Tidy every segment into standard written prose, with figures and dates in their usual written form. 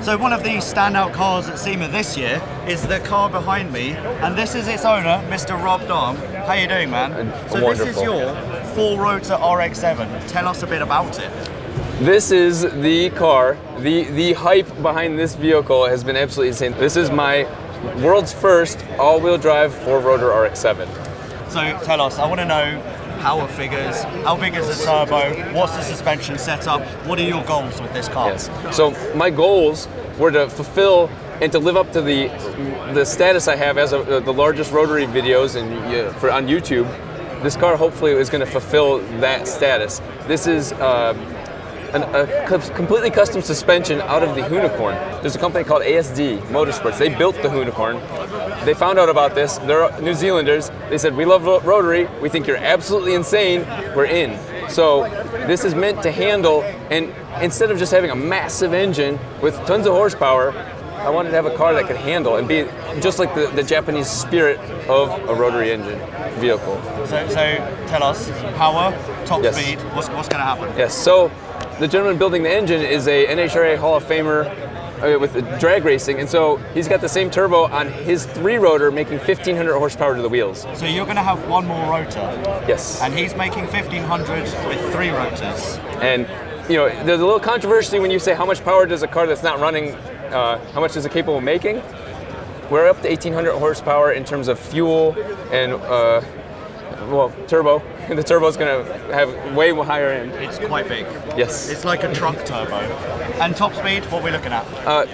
So one of the standout cars at SEMA this year is the car behind me, and this is its owner, Mr. Rob Dahm. How you doing, man? So this is your 4-rotor RX-7. Tell us a bit about it. This is the car. The hype behind this vehicle has been absolutely insane. This is my world's first all-wheel drive 4-rotor RX-7. So tell us, I want to know power figures, how big is the turbo, what's the suspension setup, what are your goals with this car? Yes. So my goals were to fulfill and to live up to the status I have as the largest rotary videos on YouTube. This car hopefully is going to fulfill that status. This is a completely custom suspension out of the Unicorn. There's a company called AWD Motorsports. They built the Unicorn. They found out about this. They're New Zealanders. They said, we love Rotary. We think you're absolutely insane. We're in. So this is meant to handle, and instead of just having a massive engine with tons of horsepower, I wanted to have a car that could handle and be just like the Japanese spirit of a rotary engine vehicle. So tell us, power, top speed, what's going to happen? Yes, so the gentleman building the engine is a NHRA Hall of Famer with drag racing, and so he's got the same turbo on his 3-rotor, making 1,500 horsepower to the wheels. So you're going to have one more rotor? Yes. And he's making 1,500 with 3 rotors. And you know, there's a little controversy when you say how much power does a car that's not running, how much is it capable of making? We're up to 1,800 horsepower in terms of fuel and turbo. The turbo is going to have way higher end. It's quite big. Yes. It's like a truck turbo. And top speed, what are we looking at?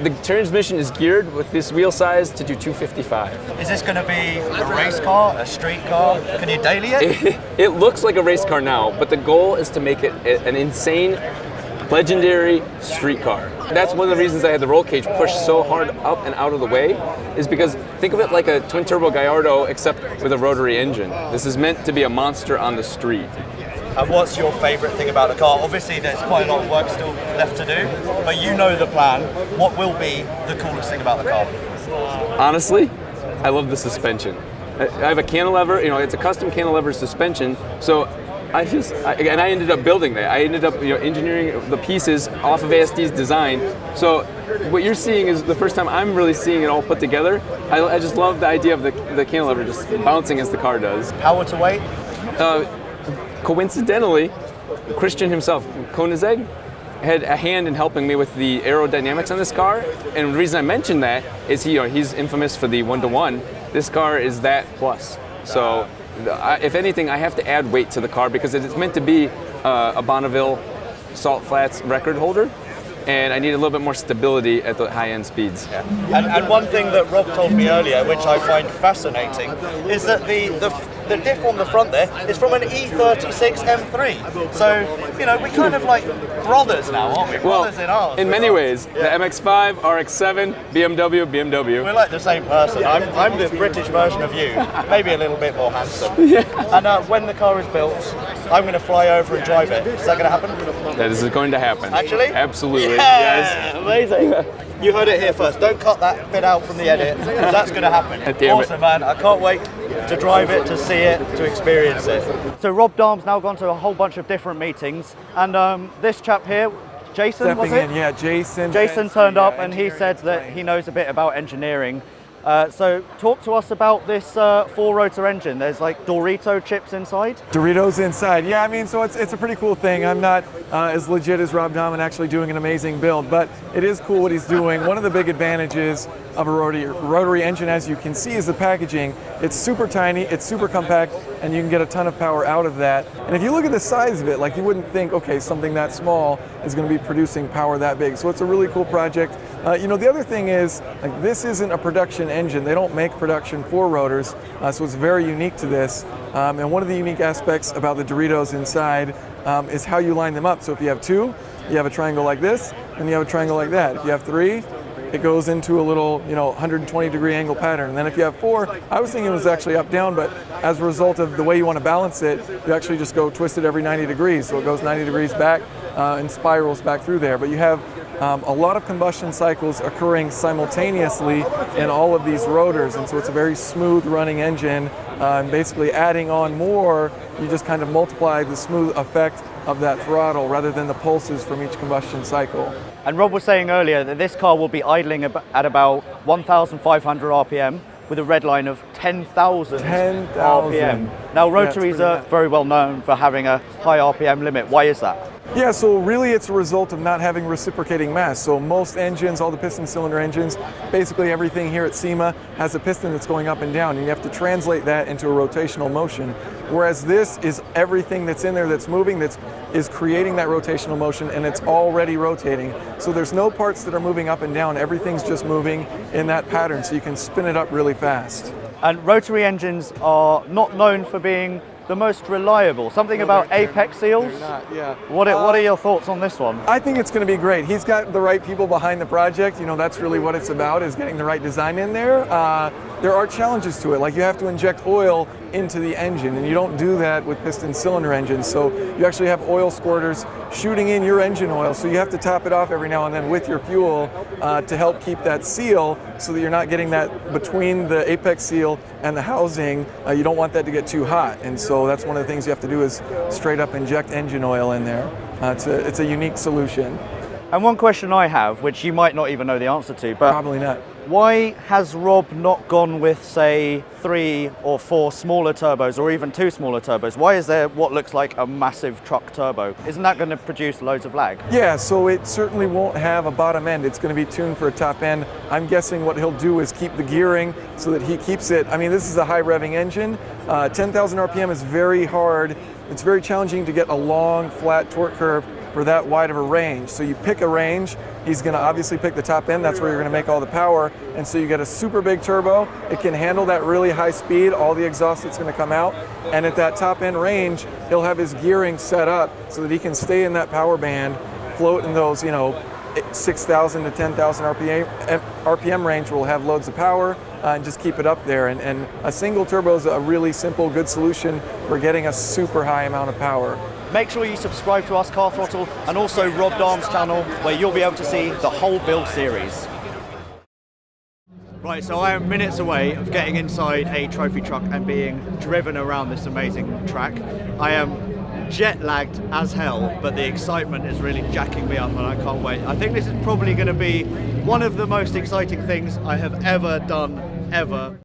The transmission is geared with this wheel size to do 255. Is this going to be a race car, a street car? Can you daily it? It looks like a race car now, but the goal is to make it an insane, legendary street car. That's one of the reasons I had the roll cage pushed so hard up and out of the way, is because think of it like a twin-turbo Gallardo except with a rotary engine. This is meant to be a monster on the street. And what's your favourite thing about the car? Obviously there's quite a lot of work still left to do, but you know the plan. What will be the coolest thing about the car? Honestly, I love the suspension. I have a cantilever, it's a custom cantilever suspension, so I ended up building that. I ended up engineering the pieces off of ASD's design. So what you're seeing is the first time I'm really seeing it all put together. I just love the idea of the cantilever just bouncing as the car does. Power to weight? Coincidentally, Christian himself, Koenigsegg, had a hand in helping me with the aerodynamics on this car. And the reason I mention that is he's infamous for the 1-to-1. This car is that plus. So if anything, I have to add weight to the car because it is meant to be a Bonneville Salt Flats record holder, and I need a little bit more stability at the high-end speeds. Yeah. And one thing that Rob told me earlier, which I find fascinating, is that the diff on the front there is from an E36 M3. So, we kind of like brothers now, aren't we? Brothers in ours. In many ways. The MX-5, RX-7, BMW. We're like the same person. I'm the British version of you, maybe a little bit more handsome. Yeah. And when the car is built, I'm going to fly over and drive it. Is that going to happen? That is going to happen. Actually? Absolutely. Yeah, yes. Amazing. You heard it here first. Don't cut that bit out from the edit, because that's going to happen. Awesome, man. I can't wait to drive it, to see it, to experience it. So Rob Dahm's now gone to a whole bunch of different meetings, and this chap here, Jason, was it? Yeah, Jason. Jason turned up and he said that he knows a bit about engineering. So talk to us about this 4-rotor engine. There's like Dorito chips inside? Doritos inside. Yeah, I mean, so it's a pretty cool thing. I'm not as legit as Rob Dahm and actually doing an amazing build, but it is cool what he's doing. One of the big advantages of a rotary engine, as you can see, is the packaging. It's super tiny, it's super compact, and you can get a ton of power out of that. And if you look at the size of it, like you wouldn't think, okay, something that small is going to be producing power that big. So it's a really cool project. The other thing is, like, this isn't a production engine. They don't make production 4-rotors, so it's very unique to this. And one of the unique aspects about the Doritos inside is how you line them up. So if you have 2, you have a triangle like this, and you have a triangle like that. If you have 3, it goes into a little, 120-degree angle pattern. And then if you have 4, I was thinking it was actually up-down, but as a result of the way you want to balance it, you actually just go twist it every 90 degrees. So it goes 90 degrees back and spirals back through there. But you have a lot of combustion cycles occurring simultaneously in all of these rotors, and so it's a very smooth running engine. And basically adding on more, you just kind of multiply the smooth effect of that throttle rather than the pulses from each combustion cycle. And Rob was saying earlier that this car will be idling at about 1,500 RPM with a red line of 10,000 RPM. Now, Rotaries are very well known for having a high RPM limit. Why is that? Yeah, so really it's a result of not having reciprocating mass. So most engines, all the piston cylinder engines, basically everything here at SEMA has a piston that's going up and down, and you have to translate that into a rotational motion. Whereas this is everything that's in there that's moving, that is creating that rotational motion, and it's already rotating. So there's no parts that are moving up and down, everything's just moving in that pattern, so you can spin it up really fast. And rotary engines are not known for being the most reliable. Something about apex seals? Yeah. What are your thoughts on this one? I think it's going to be great. He's got the right people behind the project. You know, that's really what it's about, is getting the right design in there. There are challenges to it, like you have to inject oil into the engine, and you don't do that with piston cylinder engines. So you actually have oil squirters shooting in your engine oil, so you have to top it off every now and then with your fuel to help keep that seal, so that you're not getting that between the apex seal and the housing. You don't want that to get too hot, and so that's one of the things you have to do, is straight up inject engine oil in there. It's a unique solution. And one question I have, which you might not even know the answer to, but Probably not. why has Rob not gone with, say, 3 or 4 smaller turbos, or even 2 smaller turbos? Why is there what looks like a massive truck turbo? Isn't that going to produce loads of lag? Yeah, so it certainly won't have a bottom end. It's going to be tuned for a top end. I'm guessing what he'll do is keep the gearing so that he keeps it. I mean, this is a high revving engine. 10,000 RPM is very hard. It's very challenging to get a long, flat torque curve for that wide of a range. So you pick a range, he's going to obviously pick the top end, that's where you're going to make all the power, and so you get a super big turbo. It can handle that really high speed, all the exhaust that's going to come out, and at that top end range, he'll have his gearing set up so that he can stay in that power band, float in those, 6,000 to 10,000 RPM range, will have loads of power, and just keep it up there. And a single turbo is a really simple, good solution for getting a super high amount of power. Make sure you subscribe to us, Car Throttle, and also Rob Dahm's channel, where you'll be able to see the whole build series. Right, so I am minutes away of getting inside a trophy truck and being driven around this amazing track. I am jet lagged as hell, but the excitement is really jacking me up and I can't wait. I think this is probably going to be one of the most exciting things I have ever done, ever.